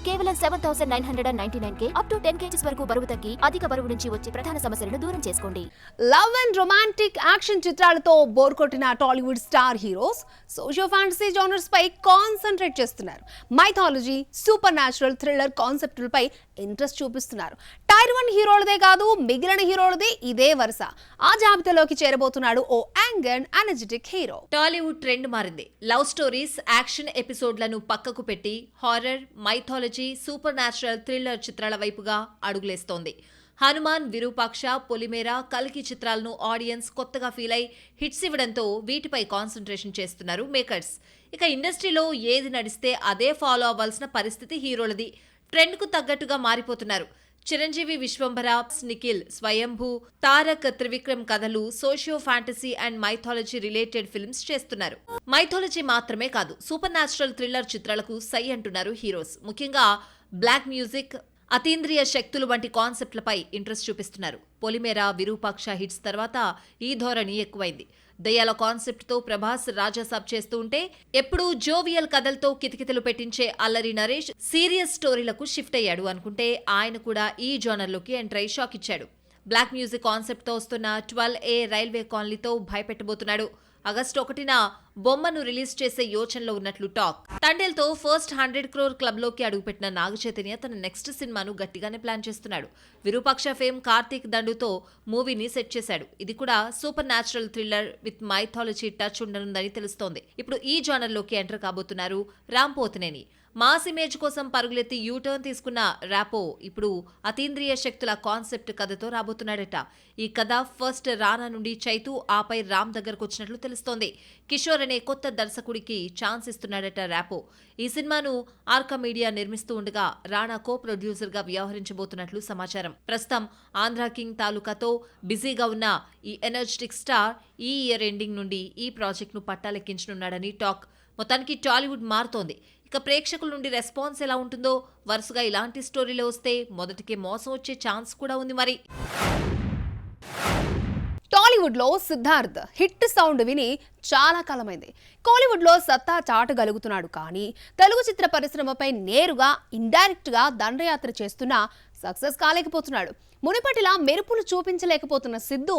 కేవలం 7,999K up to 10 kgs వరకు బరువు తగ్గి అధిక బరువు నుంచి వచ్చే ప్రధాన సమస్యలను దూరం చేసుకోండి. లవ్ అండ్ రొమాంటిక్ యాక్షన్ చిత్రాలతో బోర్ కొట్టిన Tollywood star heroes socio fantasy genres పై కాన్సంట్రేట్ చేస్తున్నారు. మైథాలజీ, సూపర్ న్యాచురల్, థ్రిల్లర్ కాన్సెప్టులపై ఇంట్రెస్ట్ చూపిస్తున్నారు. టైర్ 1 హీరోలదే కాదు, మిగిలిన హీరోలదే ఇదే వరుస. ఆ జాబితాలోకి చేరబోతున్నాడు ఓ young and energetic hero. Tollywood trend మారింది. లవ్ స్టోరీస్, యాక్షన్ ఎపిసోడ్లను పక్కకు పెట్టి horror, mythology, supernatural, thriller చిత్రాల వైపుగా అడుగులేస్తోంది. హనుమాన్, విరూపాక్ష, పొలిమేర, కల్కి చిత్రాలను ఆడియన్స్ కొత్తగా ఫీల్ అయి హిట్స్ ఇవ్వడంతో వీటిపై కాన్సంట్రేషన్ చేస్తున్నారు మేకర్స్. ఇక ఇండస్ట్రీలో ఏది నడిస్తే అదే ఫాలో అవ్వాల్సిన పరిస్థితి హీరోలది. ట్రెండ్కు తగ్గట్టుగా మారిపోతున్నారు. చిరంజీవి విశ్వంభర, నిఖిల్, స్వయంభూ, తారక్, త్రివిక్రమ్ కథలు socio fantasy and mythology related films చేస్తున్నారు. మైథాలజీ మాత్రమే కాదు, సూపర్ న్యాచురల్, థ్రిల్లర్ చిత్రాలకు సై అంటున్నారు హీరోస్. ముఖ్యంగా బ్లాక్ మ్యూజిక్, అతీంద్రియ శక్తులు వంటి కాన్సెప్ట్లపై ఇంట్రెస్ట్ చూపిస్తున్నారు. పొలిమేర, విరూపాక్ష హిట్స్ తర్వాత ఈ ధోరణి ఎక్కువైంది. దయ్యాల కాన్సెప్ట్తో ప్రభాస్ రాజాసాబ్ చేస్తూ ఉంటే, ఎప్పుడూ జోవియల్ కథలతో కితకితలు పెట్టించే అల్లరి నరేష్ సీరియస్ స్టోరీలకు షిఫ్ట్ అయ్యాడు అనుకుంటే, ఆయన కూడా ఈ జోనర్లోకి ఎంటర్ అయి షాక్ ఇచ్చాడు. బ్లాక్ మ్యూజిక్ కాన్సెప్ట్తో వస్తున్న 12A రైల్వే కాలనీతో భయపెట్టబోతున్నాడు. ఆగస్టు 1న బొమ్మను రిలీజ్ చేసే యోచనలో ఉన్నట్లు టాక్. తండేల్తో ఫస్ట్ 100 crore క్లబ్లోకి అడుగుపెట్టిన నాగ చైతన్య తన నెక్స్ట్ సినిమాను గట్టిగానే ప్లాన్ చేస్తున్నాడు. విరూపాక్ష ఫేమ్ కార్తీక్ దండుతో మూవీని సెట్ చేశాడు. ఇది కూడా supernatural thriller with mythology touch ఉండనుందని తెలుస్తోంది. ఇప్పుడు ఈ జానర్లోకి ఎంటర్ కాబోతున్నారు రామ్ పోతినేని. మాస్ ఇమేజ్ కోసం పరుగులెత్తి యూటర్న్ తీసుకున్న ర్యాపో ఇప్పుడు అతీంద్రియ శక్తుల కాన్సెప్ట్ కథతో రాబోతున్నాడట. ఈ కథ ఫస్ట్ రానా నుండి చైతు, ఆపై రామ్ దగ్గరకు వచ్చినట్లు తెలుస్తోంది. కిషోర్ అనే కొత్త దర్శకుడికి ఛాన్స్ ఇస్తున్నాడట ర్యాపో. ఈ సినిమాను ఆర్కా మీడియా నిర్మిస్తూ ఉండగా రానా కో ప్రొడ్యూసర్ గా వ్యవహరించబోతున్నట్లు సమాచారం. ప్రస్తుతం ఆంధ్ర కింగ్ తాలూకాతో బిజీగా ఉన్న ఈ ఎనర్జెటిక్ స్టార్ ఈ ఇయర్ ఎండింగ్ నుండి ఈ ప్రాజెక్టును పట్టాలెక్కించనున్నాడని టాక్. మొత్తానికి టాలీవుడ్ మారుతోంది. ఇక ప్రేక్షకుల నుండి రెస్పాన్స్ ఎలా ఉంటుందో, వరుసగా ఇలాంటి స్టోరీలు వస్తే మొదటికే మోసం వచ్చే ఛాన్స్ కూడా ఉంది మరి. టాలీవుడ్ లో సిద్ధార్థ్ హిట్ సౌండ్ విని చాలా కాలమైంది. కోలీవుడ్ లో సత్తా చాటగలుగుతున్నాడు. కానీ తెలుగు చిత్ర పరిశ్రమపై నేరుగా, ఇండైరెక్ట్ గా దండయాత్ర చేస్తున్నా సక్సెస్ కాలేకపోతున్నాడు. మునిపటిలా మెరుపులు చూపించలేకపోతున్న సిద్ధు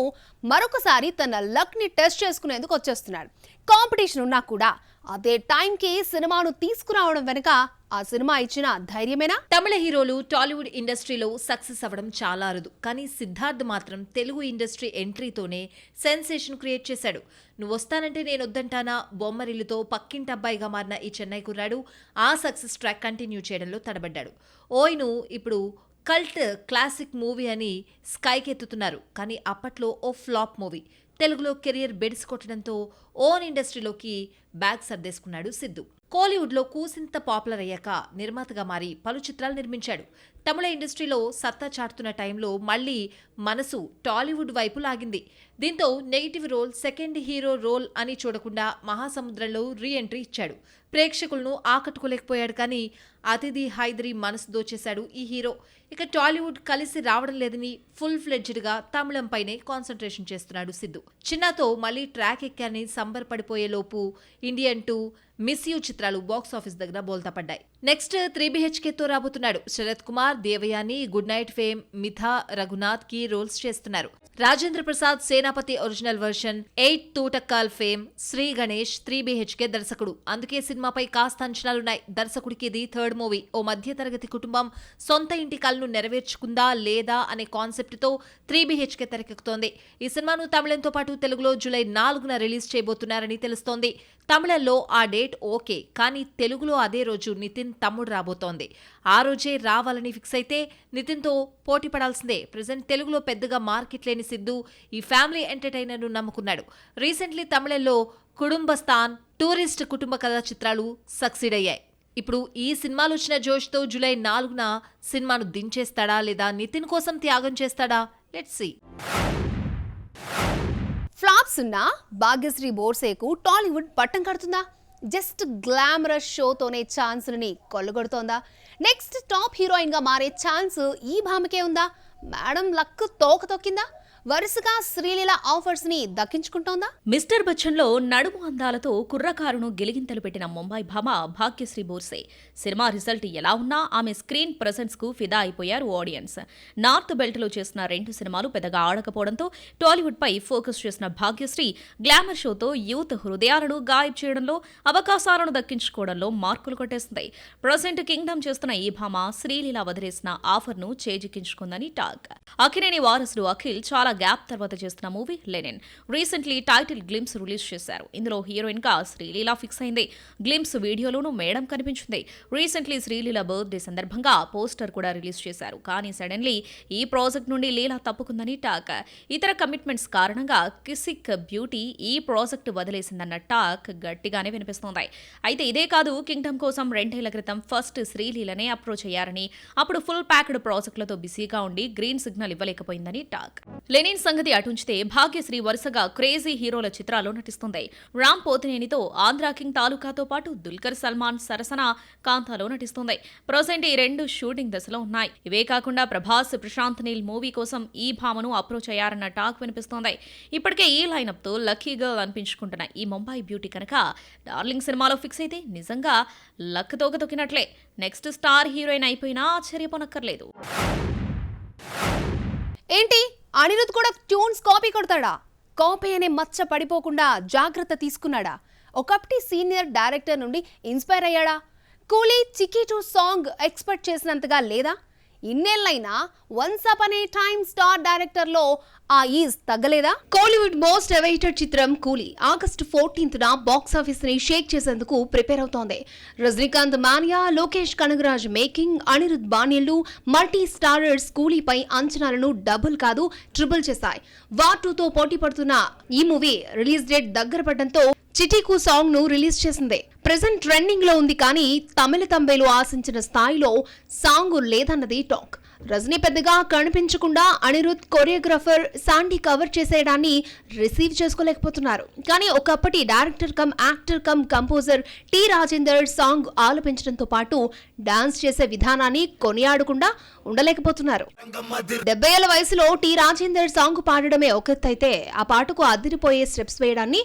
మరొకసారి తన లక్ ని టెస్ట్ చేసుకునేందుకు వచ్చేస్తున్నాడు. కాంపిటీషన్ ఉన్నా కూడా అదే టైంకి సినిమాను తీసుకురావడం వెనుక ఆ సినిమా ఇచ్చిన ధైర్యమేనా? తమిళ హీరోలు టాలీవుడ్ ఇండస్ట్రీలో సక్సెస్ అవ్వడం చాలా అరుదు. కానీ సిద్ధార్థ్ మాత్రం తెలుగు ఇండస్ట్రీ ఎంట్రీతోనే సెన్సేషన్ క్రియేట్ చేశాడు. నువ్వు వస్తానంటే నేను వద్దంటానా బొమ్మరిల్లుతో పక్కింటబ్బాయిగా మారిన ఈ చెన్నై కుర్రాడు ఆ సక్సెస్ ట్రాక్ కంటిన్యూ చేయడంలో తడబడ్డాడు. ఓయ్ను ఇప్పుడు కల్ట్ క్లాసిక్ మూవీ అని స్కైకి ఎత్తుతున్నారు. కానీ అప్పట్లో ఓ ఫ్లాప్ మూవీ. తెలుగులో కెరియర్ బెడిసి కొట్టడంతో ఓన్ ఇండస్ట్రీలోకి బ్యాగ్ సర్దేసుకున్నాడు సిద్ధు. కోలీవుడ్లో కూసింత పాపులర్ అయ్యాక నిర్మాతగా మారి పలు చిత్రాలు నిర్మించాడు. తమిళ ఇండస్ట్రీలో సత్తా చాటుతున్న టైంలో మళ్లీ మనసు టాలీవుడ్ వైపు లాగింది. దీంతో negative role, second hero role అని చూడకుండా మహాసముద్రంలో రీ ఎంట్రీ ఇచ్చాడు. ప్రేక్షకులను ఆకట్టుకోలేకపోయాడు. కానీ అతిథి హైదరి మనసు దోచేశాడు ఈ హీరో. ఇక టాలీవుడ్ కలిసి రావడం లేదని ఫుల్ ఫ్లెడ్జ్డ్గా తమిళంపైనే కాన్సంట్రేషన్ చేస్తున్నాడు సిద్ధు. చిన్నాతో మళ్లీ ట్రాక్ ఎక్కాని సంబరపడిపోయే లోపు ఇండియన్ 2, మిస్ యూ చిత్రాలు బాక్సాఫీస్ దగ్గర బోల్తా పడ్డాయి. నెక్స్ట్ 3BHKతో రాబోతున్నాడు. Sarath Kumar, Devayani, good night fame Mitha Raghunath కి రోల్స్ చేస్తున్నారు. Rajendra Prasad Senapathi original version, 8 Thottakkal fame Sri Ganesh 3BHK దర్శకుడు. అందుకే సినిమాపై కాస్త అంచనాలున్నాయి. దర్శకుడికి ఇది థర్డ్ మూవీ. ఓ మధ్య తరగతి కుటుంబం సొంత ఇంటి కలను నెరవేర్చుకుందా లేదా అనే కాన్సెప్ట్ తో 3BHK తెరకెక్కుతోంది. ఈ సినిమాను తమిళంతో పాటు తెలుగులో జూలై 4న రిలీజ్ చేయబోతున్నారని తెలుస్తోంది. తమిళంలో ఆ డేట్ ఓకే, కానీ తెలుగులో అదే రోజు నితిన్ తమ్ముడు రాబోతోంది. ఆ రోజే రావాలని ఫిక్స్ అయితే నితిన్తో పోటీ పడాల్సిందే. ప్రెజెంట్ తెలుగులో పెద్దగా మార్కెట్ లేని సిద్ధు ఈ ఫ్యామిలీ ఎంటర్టైనర్ను నమ్ముకున్నాడు. రీసెంట్లీ తమిళంలో కుటుంబస్థాన్, టూరిస్ట్ కుటుంబ కథా చిత్రాలు సక్సీడ్ అయ్యాయి. ఇప్పుడు ఈ సినిమాలు వచ్చిన జోష్తో జూలై 4న సినిమాను దించేస్తాడా లేదా నితిన్ కోసం త్యాగం చేస్తాడా? Let's see. ఫ్లాప్స్ ఉన్న భాగ్యశ్రీ బోర్సేకు టాలీవుడ్ పట్టం కడుతుందా? జస్ట్ గ్లామరస్ షోతోనే ఛాన్సులని కొల్లగొడుతోందా? నెక్స్ట్ టాప్ హీరోయిన్ గా మారే ఛాన్స్ ఈ భామకే ఉందా? మేడం లక్ తోక తొక్కిందా? వరుసగా శ్రీలీల ఆఫర్స్ ని దక్కించుకుంటోందా? మిస్టర్ బచ్చన్లో నడుము అందాలతో కుర్రకారును గిలిగింతలు పెట్టిన ముంబై భామ భాగ్యశ్రీ బోర్సే సినిమా రిజల్ట్ ఎలా ఉన్నా ఆమె స్క్రీన్ ప్రెజెన్స్ కు ఫిదా అయిపోయారు ఆడియన్స్. నార్త్ బెల్ట్ లో చేసిన 2 సినిమాలు పెద్దగా ఆడకపోవడంతో టాలీవుడ్ పై ఫోకస్ చేసిన భాగ్యశ్రీ గ్లామర్ షోతో యూత్ హృదయాలను గాయబ్ చేయడంలో, అవకాశాలను దక్కించుకోవడంలో మార్కులు కొట్టేస్తుంది. ప్రజెంట్ కింగ్డమ్ చేస్తున్న ఈ భామ శ్రీలీల వదిలేసిన ఆఫర్ ను చేజిక్కించుకుందని టాక్. అక్కినేని వారసుడు అఖిల్ చాలా గ్యాప్ తర్వాత చేస్తున్న movie Lenin recently title glimpse release చేశారు. ఇందులో హీరోయిన్ గా శ్రీలీల ఫిక్స్ అయింది. గ్లిమ్స్ వీడియోలోనూ మేడం కనిపించింది. రీసెంట్లీ శ్రీలీల బర్త్డే సందర్భంగా పోస్టర్ కూడా రిలీజ్ చేశారు. కానీ సడన్లీ ఈ ప్రాజెక్ట్ నుండి లీలా తప్పుకుందని టాక్. ఇతర కమిట్మెంట్స్ కారణంగా కిసిక్ బ్యూటీ ఈ ప్రాజెక్ట్ వదిలేసిందన్న టాక్ గట్టిగానే వినిపిస్తోంది. అయితే ఇదే కాదు, కింగ్డమ్ కోసం 2 ఏళ్ల క్రితం ఫస్ట్ శ్రీలీలనే అప్రోచ్ అయ్యారని, అప్పుడు ఫుల్ ప్యాక్డ్ ప్రాజెక్టులతో బిజీగా ఉండి గ్రీన్ సిగ్నల్ ఇవ్వలేకపోయిందని టాక్. లెనిన్ సంగతి అటుంచితే భాగ్యశ్రీ వరుసగా క్రేజీ హీరోల చిత్రాల్లో నటిస్తుంది. రామ్ పోతినేనితో ఆంధ్రా కింగ్ తాలూకాతో పాటు దుల్కర్ సల్మాన్ సరసన కాంతాలో నటిస్తుంది. ప్రజెంట్ ఈ 2 షూటింగ్ దశలో ఉన్నాయి. ఇవే కాకుండా ప్రభాస్, ప్రశాంత్ నీల్ మూవీ కోసం ఈ భామను అప్రోచ్ అయ్యారన్న టాక్ వినిపిస్తోంది. ఇప్పటికే ఈ లైనప్ తో లక్కీ గర్ల్ అనిపించుకుంటున్న ఈ ముంబై బ్యూటీ కనుక డార్లింగ్ సినిమాలో ఫిక్స్ అయితే నిజంగా లక్ తోక తొక్కినట్లే. నెక్స్ట్ స్టార్ హీరోయిన్ అయిపోయినా ఆశ్చర్యపోనక్కర్లేదు. ఏంటి, అనిరుద్ కూడా ట్యూన్స్ కాపీ కొడతాడా? కాపీ అనే మచ్చ పడిపోకుండా జాగ్రత్త తీసుకున్నాడా? ఒకప్పటి సీనియర్ డైరెక్టర్ నుండి ఇన్స్పైర్ అయ్యాడా? కూలీ చికీ 2 సాంగ్ ఎక్స్పెక్ట్ చేసినంతగా లేదా? ఇన్నేళ్లైనా once upon a time star director లో ఆ ఈజ్ తగ్గలేదా? కోలీవుడ్ మోస్ట్ అవైటెడ్ చిత్రం కూలీ ఆగస్టు 14న బాక్స్ ఆఫీస్ ని షేక్ చేసేందుకు ప్రిపేర్ అవుతోంది. రజనీకాంత్ మానియా, లోకేష్ కనగరాజ్ మేకింగ్, అనిరుద్ బాణ్యలు, మల్టీ స్టారర్స్ కూలీపై అంచనాలను డబుల్ కాదు ట్రిపుల్ చేశాయి. వార్ 2తో పోటీ పడుతున్న ఈ మూవీ రిలీజ్ డేట్ దగ్గర పడడంతో చిటీకు సాంగ్ ను రిలీజ్ చేసింది. ప్రెజెంట్ ట్రెండింగ్ లో ఉంది, కానీ తమిళ తంబేలు ఆశించిన స్థాయిలో సాంగ్ లేదన్నది టాక్. రజనీ పెద్దగా కనిపించకుండా అనిరుద్ కొరియోగ్రాఫర్ శాండీ కవర్ చేసేయడాన్ని రిసీవ్ చేసుకోలేకపోతున్నారు. కానీ ఒకప్పటి director cum actor cum composer T Rajendar song ఆలపించడంతో పాటు డాన్స్ చేసే విధానాన్ని కొనియాడకుండా ఉండలేకపోతున్నారు. 70 ఏళ్ల వయసులో టి రాజేందర్ సాంగ్ పాడడమే ఒకెత్తైతే ఆ పాటకు అదిరిపోయే స్టెప్స్ వేయడాన్ని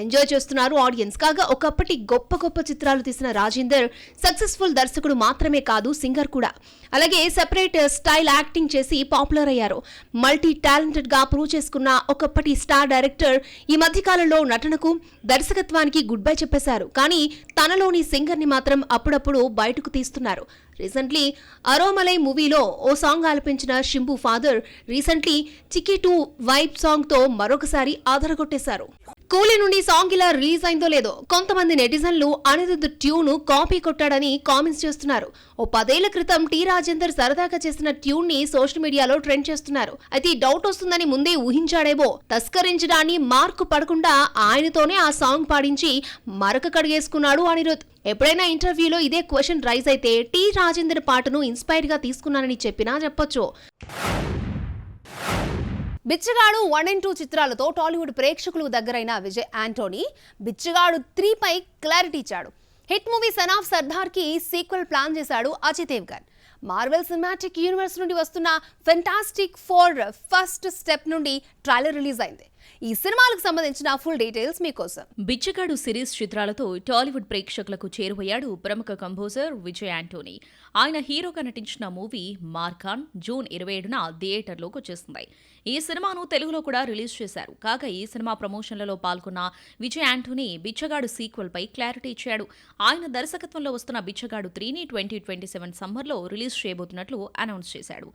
ఎంజాయ్ చేస్తున్నారు ఆడియన్స్. కాగా ఒకప్పటి గొప్ప గొప్ప చిత్రాలు తీసిన రాజేందర్ సక్సెస్ఫుల్ దర్శకుడు మాత్రమే కాదు, సింగర్ కూడా. అలాగే సెపరేట్ స్టైల్ యాక్టింగ్ చేసి పాపులర్ అయ్యారు. మల్టీ టాలెంటెడ్ గా ప్రూవ్ చేసుకున్న ఒకప్పటి స్టార్ డైరెక్టర్ ఈ మధ్యకాలంలో నటనకు, దర్శకత్వానికి గుడ్ బై చెప్పేశారు. కానీ తనలోని సింగర్ ని మాత్రం అప్పుడప్పుడు బయటకు తీస్తున్నారు. రీసెంట్లీ అరోమలై మూవీలో ఓ సాంగ్ ఆలపించిన Simbu father recently చికీ 2 vibe song తో మరొకసారి ఆధారగొట్టేశారు. కూలీ నుండి సాంగ్ ఇలా రిలీజ్ అయిందో లేదో కొంతమంది నెటిజన్లు అనిరుద్ ట్యూన్ కాపీ కొట్టాడని కామెంట్స్ చేస్తున్నారు. ఓ 10 ఏళ్ల క్రితం టి రాజేందర్ సరదాగా చేసిన ట్యూన్ ని సోషల్ మీడియాలో ట్రెండ్ చేస్తున్నారు. అయితే డౌట్ వస్తుందని ముందే ఊహించాడేమో. తస్కరించడాన్ని మార్కు పడకుండా ఆయనతోనే ఆ సాంగ్ పాడించి మరక కడిగేసుకున్నాడు అనిరుద్. ఎప్పుడైనా ఇంటర్వ్యూలో ఇదే క్వశ్చన్ రైజ్ అయితే టి రాజేందర్ పాటను ఇన్స్పైర్ గా తీసుకున్నానని చెప్పినా చెప్పొచ్చు. బిచ్చగాడు 1 and 2 చిత్రాలతో టాలీవుడ్ ప్రేక్షకులకు దగ్గరైన విజయ్ యాంటోనీ బిచ్చగాడు 3 పై క్లారిటీ ఇచ్చాడు. Hit movie son of Sardar కి సీక్వెల్ ప్లాన్ చేశాడు Ajay Devgan. Marvel cinematic universe నుండి వస్తున్న ఫెంటాస్టిక్ 4 ఫస్ట్ స్టెప్ నుండి ట్రైలర్ రిలీజ్ అయింది. ఈ సినిమాలకు సంబంధించిన ఫుల్ డీటెయిల్స్ మీకోసం. బిచ్చగాడు సిరీస్ చిత్రాలతో టాలీవుడ్ ప్రేక్షకులకు చేరువయ్యాడు ప్రముఖ కంపోజర్ విజయ్ యాంటోనీ. ఆయన హీరోగా నటించిన మూవీ మార్కాన్ జూన్ 27న థియేటర్లోకి వచ్చేస్తుంది. ఈ సినిమాను తెలుగులో కూడా రిలీజ్ చేశారు. కాగా ఈ సినిమా ప్రమోషన్లలో పాల్గొన్న విజయ్ యాంటోనీ బిచ్చగాడు సీక్వెల్ పై క్లారిటీ ఇచ్చాడు. ఆయన దర్శకత్వంలో వస్తున్న బిచ్చగాడు 3ని 2027 సమ్మర్లో రిలీజ్ చేయబోతున్నట్లు అనౌన్స్ చేశాడు.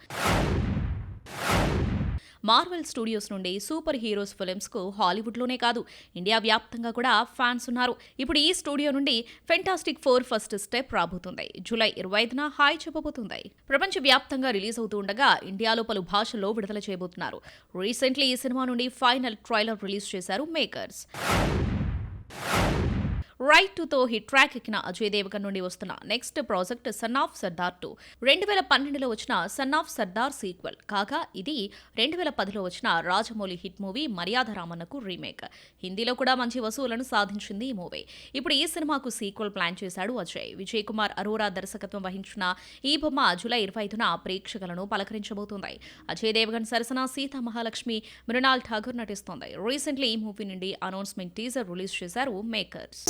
మార్వెల్ స్టూడియోస్ నుండి సూపర్ హీరోస్ ఫిల్మ్స్ కు హాలీవుడ్లోనే కాదు, ఇండియా వ్యాప్తంగా కూడా ఫ్యాన్స్ ఉన్నారు. ఇప్పుడు ఈ స్టూడియో నుండి ఫెంటాస్టిక్ 4 ఫస్ట్ స్టెప్ రాబోతుంది. జూలై 25న హాయ్ చెప్పబోతుంది. ప్రపంచ వ్యాప్తంగా రిలీజ్ అవుతూ ఉండగా ఇండియాలో పలు భాషల్లో విడుదల చేయబోతున్నారు. రీసెంట్లీ ఈ సినిమా నుండి ఫైనల్ ట్రైలర్ రిలీజ్ చేశారు మేకర్స్. రైట్ టుతో హిట్ ట్రాక్ ఎక్కిన అజయ్ దేవగన్ నుండి వస్తున్న next project son of Sardar 2. 2012లో వచ్చిన సన్ ఆఫ్ సర్దార్ సీక్వెల్ కాగా ఇది 2010లో వచ్చిన రాజమౌళి హిట్ మూవీ మర్యాద రామన్నకు రీమేక్. హిందీలో కూడా మంచి వసూళ్లను సాధించింది ఈ మూవీ. ఇప్పుడు ఈ సినిమాకు సీక్వెల్ ప్లాన్ చేశాడు అజయ్. విజయ్ కుమార్ అరోరా దర్శకత్వం వహించిన ఈ బొమ్మ జూలై 25న ప్రేక్షకులను పలకరించబోతోంది. అజయ్ దేవగన్ సరసన సీతా మహాలక్ష్మి, మృణాల్ ఠాగూర్ నటిస్తోంది. రీసెంట్లీ ఈ మూవీ నుండి అనౌన్స్మెంట్ టీజర్ రిలీజ్ చేశారు మేకర్స్.